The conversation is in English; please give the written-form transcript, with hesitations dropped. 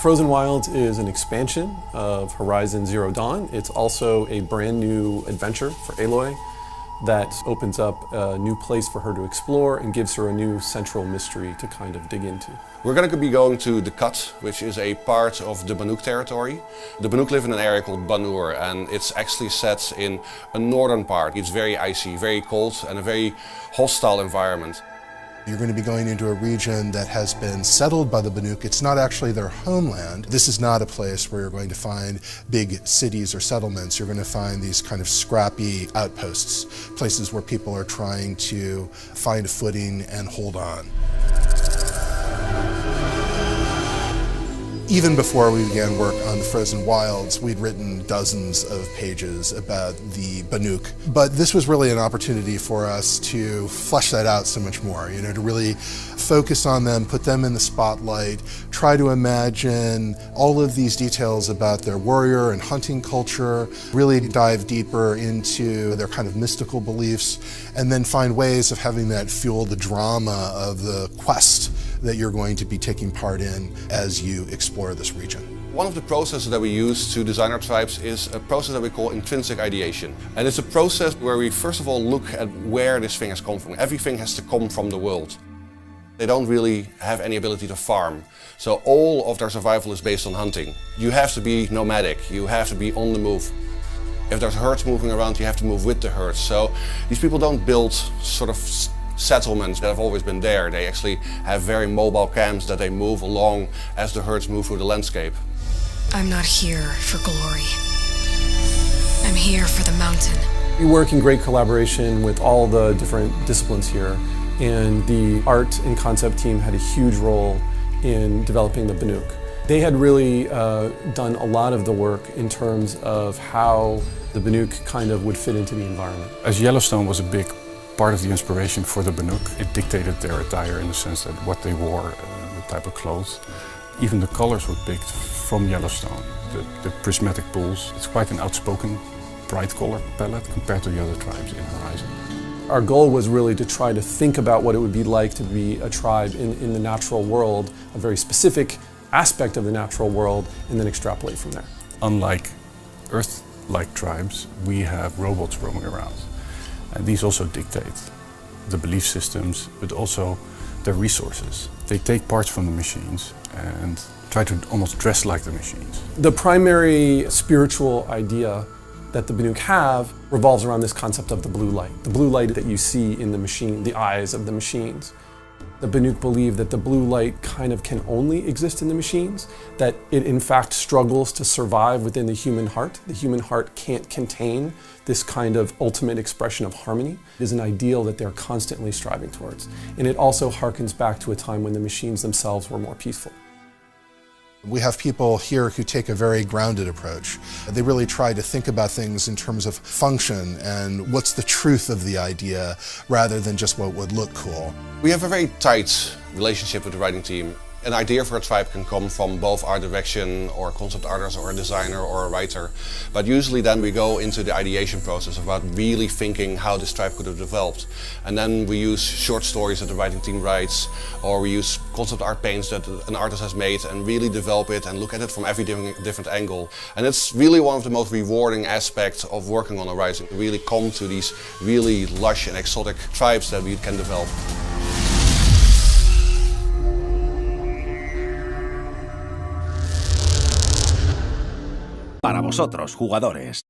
Frozen Wilds is an expansion of Horizon Zero Dawn. It's also a brand new adventure for Aloy that opens up a new place for her to explore and gives her a new central mystery to kind of dig into. We're going to be going to the Cut, which is a part of the BANUK territory. The BANUK live in an area called Banur, and it's actually set in a northern part. It's very icy, very cold, and a very hostile environment. You're going to be going into a region that has been settled by the BANUK. It's not actually their homeland. This is not a place where you're going to find big cities or settlements. You're going to find these kind of scrappy outposts, places where people are trying to find a footing and hold on. Even before we began work on the Frozen Wilds, we'd written dozens of pages about the BANUK. But this was really an opportunity for us to flesh that out so much more, to really focus on them, put them in the spotlight, try to imagine all of these details about their warrior and hunting culture, really dive deeper into their kind of mystical beliefs, and then find ways of having that fuel the drama of the quest that you're going to be taking part in as you explore this region. One of the processes that we use to design our tribes is a process that we call intrinsic ideation. And it's a process where we first of all look at where this thing has come from. Everything has to come from the world. They don't really have any ability to farm. So all of their survival is based on hunting. You have to be nomadic, you have to be on the move. If there's herds moving around, you have to move with the herds. So these people don't build sort of settlements that have always been there. They actually have very mobile camps that they move along as the herds move through the landscape. I'm not here for glory. I'm here for the mountain. We work in great collaboration with all the different disciplines here, and the art and concept team had a huge role in developing the BANUK. They had really done a lot of the work in terms of how the BANUK kind of would fit into the environment. As Yellowstone was a big part of the inspiration for the BANUK, it dictated their attire in the sense that what they wore, the type of clothes. Even the colors were picked from Yellowstone. The prismatic pools, it's quite an outspoken, bright color palette compared to the other tribes in Horizon. Our goal was really to try to think about what it would be like to be a tribe in the natural world, a very specific aspect of the natural world, and then extrapolate from there. Unlike Earth-like tribes, we have robots roaming around. And these also dictate the belief systems, but also their resources. They take parts from the machines and try to almost dress like the machines. The primary spiritual idea that the BANUK have revolves around this concept of the blue light. The blue light that you see in the machine, the eyes of the machines. The BANUK believe that the blue light kind of can only exist in the machines, that it in fact struggles to survive within the human heart. The human heart can't contain this kind of ultimate expression of harmony. It is an ideal that they're constantly striving towards. And it also harkens back to a time when the machines themselves were more peaceful. We have people here who take a very grounded approach. They really try to think about things in terms of function and what's the truth of the idea rather than just what would look cool. We have a very tight relationship with the writing team. An idea for a tribe can come from both art direction or concept artist or a designer or a writer. But usually then we go into the ideation process about really thinking how this tribe could have developed. And then we use short stories that the writing team writes, or we use concept art paints that an artist has made and really develop it and look at it from every different angle. And it's really one of the most rewarding aspects of working on Horizon. We really come to these really lush and exotic tribes that we can develop. Para vosotros, jugadores.